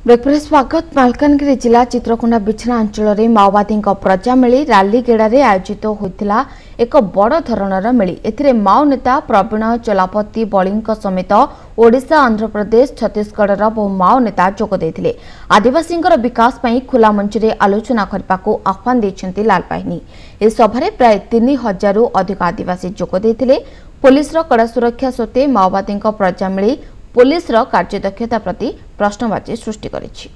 Breakfast स्वागत मालकानगिरी जिला चित्रकोंडा बिछना अंचल में माओवादी प्रजामेली रालीगेड़े आयोजित होता एक बड़ धरणर मेली एथिरे माओ नेता प्रवीण चलापति बली समेत ओडिशा आंध्र प्रदेश छत्तीसगढ़ बहु माओ नेता जोगदे आदिवासी विकास पर खुला मंच में आलोचना करने को आह्वान देते लाल बाहिनी इस सभार प्राय 3000 रु अधिक आदिवासी जोगदे पुलिस कड़ा सुरक्षा सत्वे माओवादी प्रजामेली पुलिस कार्यदक्षता प्रति प्रश्नवाची सृष्टि करिछि।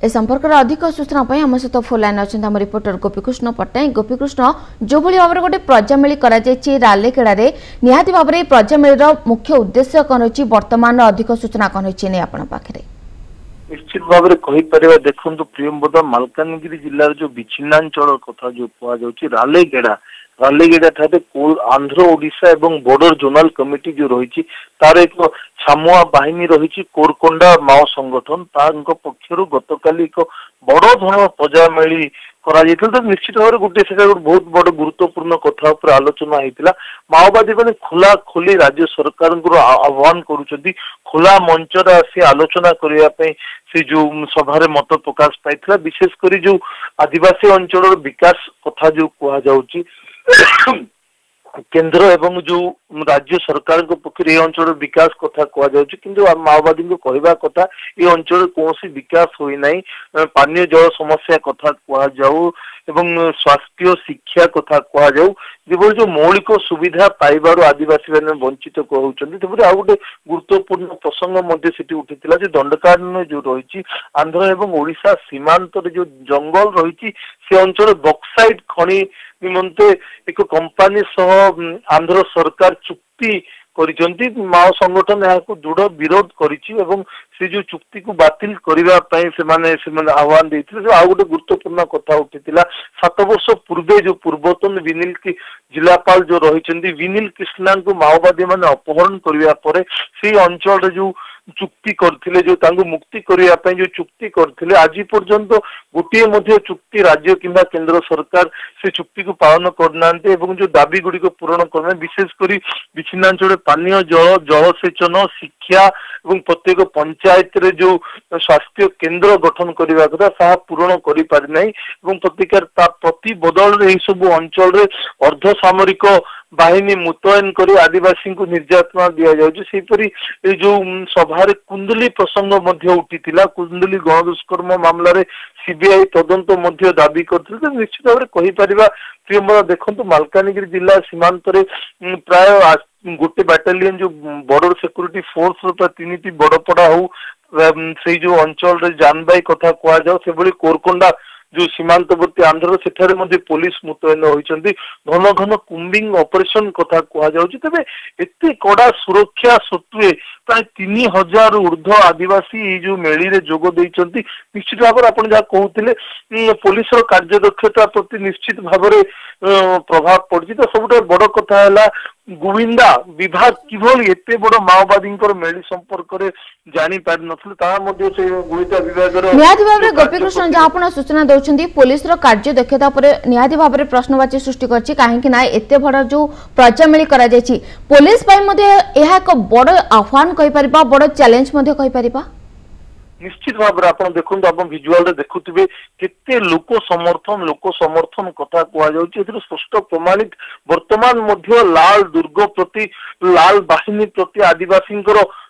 ए संपर्क में अधिक सूचना आम सहित फोन लाइन अच्छा आम रिपोर्टर गोपीकृष्ण पट्टनायक। गोपीकृष्ण जो भाई भाव गोटे प्रजामेली रालेखेड़े निहाती भाव में प्रजामेली मुख्य उद्देश्य कौन रही बर्तमान अधिक सूचना कौन रही पाखे निश्चित भाव में देखु प्रियंवदा मालकानगिरी जिलार जो विच्छिन्नांचल कथा जो कह रालेगेड़ा ठारे आंध्र ओडिशा एवं बॉर्डर जोनल कमिटी जो रही तार एक छामुआ बाहिनी रही कोरकोंडा माओ संगठन पक्षर गतकाली एक बड़ धरण प्रजामेली तो निश्चित भाव गोटे बहुत बड़ गुरुत्वपूर्ण कथा उपर आलोचना होता माओवादी मैंने खोला खोली राज्य सरकार आह्वान करुँच खोला मंच आसी आलोचना करने से जो सभारे मत प्रकाश पाई विशेषकर जो आदिवासी अंचल विकास कथा जो कहुची केंद्र एवं जो राज्य सरकार पक्ष ये अंचल विकास कथा कहुँ माओवादी कहवा कथा ये अंचल कौन विकास होना पानीय जल समस्या कथा कहु एवं स्वास्थ्य शिक्षा कथा कहु जो मौलिक सुविधा पाइबार आदिवासी मैंने वंचित कहते आ गए गुरुत्वपूर्ण प्रसंग उठीला जो दंडकारण्य जो रही आंध्र एवं ओडिशा सीमांत जो जंगल रही से अंचल बक्साइट खनि निमंते एक कंपनी सह आंध्र सरकार चुक्ति करिसेंती माओ संगठन यहाँ दृढ़ विरोध करिछि एवं से जो चुक्ति को बातिल करने से आह्वान देते आ गए गुरुत्वपूर्ण कथा उठीला 7 वर्ष पूर्वे जो पूर्वतन विनील जिलापाल जो रही विनील कृष्णा को माओवादी मैंने अपहरण करने से अंचल जो चुक्ति करथिले जो तांगु मुक्ति करिया पय जो चुक्ति करथिले आज पर्यंत गोटे मध्य चुक्ति राज्य किंबा केंद्र सरकार से चुक्ति को पालन करनांते एवं जो दाबी गुडी को पूरण करना विशेष करी विच्छिन्नांचल पानीय जल जलसेचन शिक्षा एवं प्रत्येक पंचायत रे जो स्वास्थ्य केंद्र गठन करबा कथा सा पूरण करि पारि नै एवं प्रति बदल रे सब अंचल रे अर्ध सामरिक बाहिनी मुतयन कर आदिवासी को निर्यातना दि जापरी जो सभारे कुंदली प्रसंग उठीला कुंदली गणदुष्कर्म मामलें सीबीआई तदंत दाबी करते निश्चित भाव में कहीपर प्रियंवदा देखो मालकानगिरी जिला सीमांत प्राय गोटे बाटालियन जो बॉर्डर सिक्योरिटी फोर्स प्राय 3टी बड़पड़ा हो से जो अंचल जानबाई कथा कहुँ से कोरकोंडा जो सीमांतवर्ती आंध्र से पुलिस मुतयन होती घन घन कुंबिंग ऑपरेशन कथा कहुँ तेज एत कड़ा सुरक्षा सत्वे प्राय 3000 ऊर्ध्व आदिवासी जो मेली रे जोग देइचंती निश्चित भाव में आपन जहाँ कहते पुलिस कार्यदक्षता प्रति निश्चित भाव में प्रभाव पड़ी तो सब बड़ कथा है गोविंदा विभाग किभली एते बड़ माओवादी मेली संपर्क में जानी पारि नथिले से गोविंदा विभाग निहाती भाव में गोपीकृष्ण जहाँ आप सूचना दौरान पुलिस कार्यदक्षता पर निहाती भाव में प्रश्नवाची सृष्टि करछि काहेकि ना एते बड़ जो प्रजामेली करा जायछि पुलिस एक बड़ आह्वान कहि परिबा बड़ चैलेंज कहि परिबा निश्चित भाव में आप देखो आप भिजुआल देखुवे केते लोक समर्थन कथा कहुँ स्पष्ट प्रमाणित वर्तमान लाल दुर्ग प्रति लाल बाहिनी प्रति आदिवासी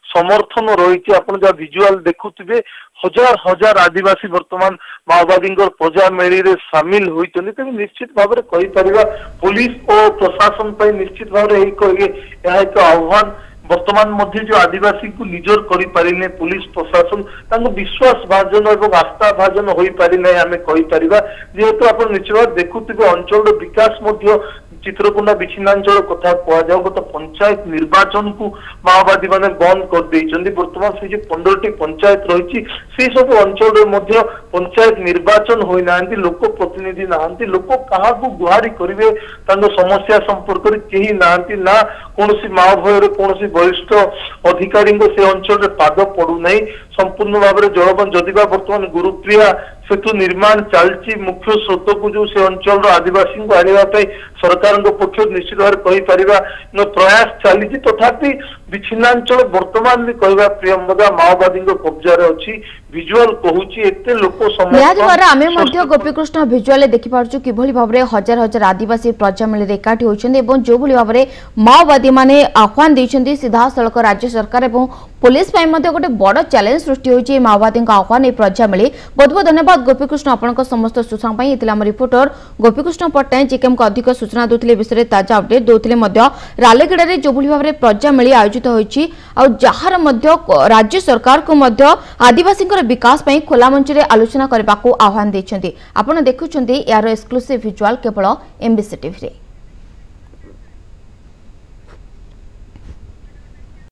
समर्थन रही आप भिजुआल देखुवे हजार हजार आदिवासी वर्तमान माओवादी प्रजामेली रे सामिल होती तेज निश्चित भाव में कहीपर पुलिस और प्रशासन पर निश्चित भाव में एक आह्वान वर्तमान मध्य जो आदिवासी को निजर करि पारिने पुलिस प्रशासन तांको विश्वास भाजन और आस्था भाजन होई पारिने आमे कहि परिबा जेहेतु आपण निश्चित देखुथिबे अंचल विकास मध्य चित्रकोंडा विच्छिन्नांचल कथा कहुँ गत पंचायत निर्वाचन को माओवादी मैंने बंद कर देइचंदी वर्तमान से जो 15टी पंचायत रही से सब अंचल मध्य पंचायत निर्वाचन होई नांती लोक प्रतिनिधि नांती लोक कहा को गुहारी करिवे तांको समस्या संपर्क रे केही नांती ना कोनोसी माओ भय रे कोनोसी वरिष्ठ अधिकारी से अंचल रे पाद पड़ू नहीं संपूर्ण भाव में जलबन जदिबा वर्तमान गुरुप्रिया सेतु निर्माण चलती मुख्य स्रोत को जो से अंचल आदिवासी को आने सरकार पक्ष निश्चित भाव कहीपर प्रयास चली तथापि विच्छिन्नांचल वर्तमान भी कहवा प्रियंवदा माओवादी कब्जा अच्छी विजुअल कहूची एते लोक आमे मध्य गोपीकृष्ण भिजुआल देखि पारछु किभली भाबरे हजार हजार आदिवासी प्रजा मेले एकाठी होइछन्ते एवं जो भली भाबरे माओवादी माने आह्वान दैछन्ते सीधा सड़क राज्य सरकार एवं पुलिस पई मध्य गोटे बड़ चैलेंज सृष्टि होइछि माओवादी आह्वान ए प्रजा मेले। बहुत बहुत धन्यवाद गोपीकृष्ण आपनक समस्त सूचना पई। इतला हम रिपोर्टर गोपीकृष्ण पट्टनायक जेकेम को अधिक सूचना दोथिले विषय ताजा अपडेट दोथिले मध्य रालेगड़ा रे जो भली भाबरे प्रजा मेले आयोजित होइछि आ जहार मध्य राज्य सरकार को मध्य आदिवासी विकास पई खोला मंच रे आलोचना करबाको आह्वान दैछन्ते। आपण देखुछन्ते यार एक्सक्लूसिव विजुअल केवल एमबीसी टीवी रे।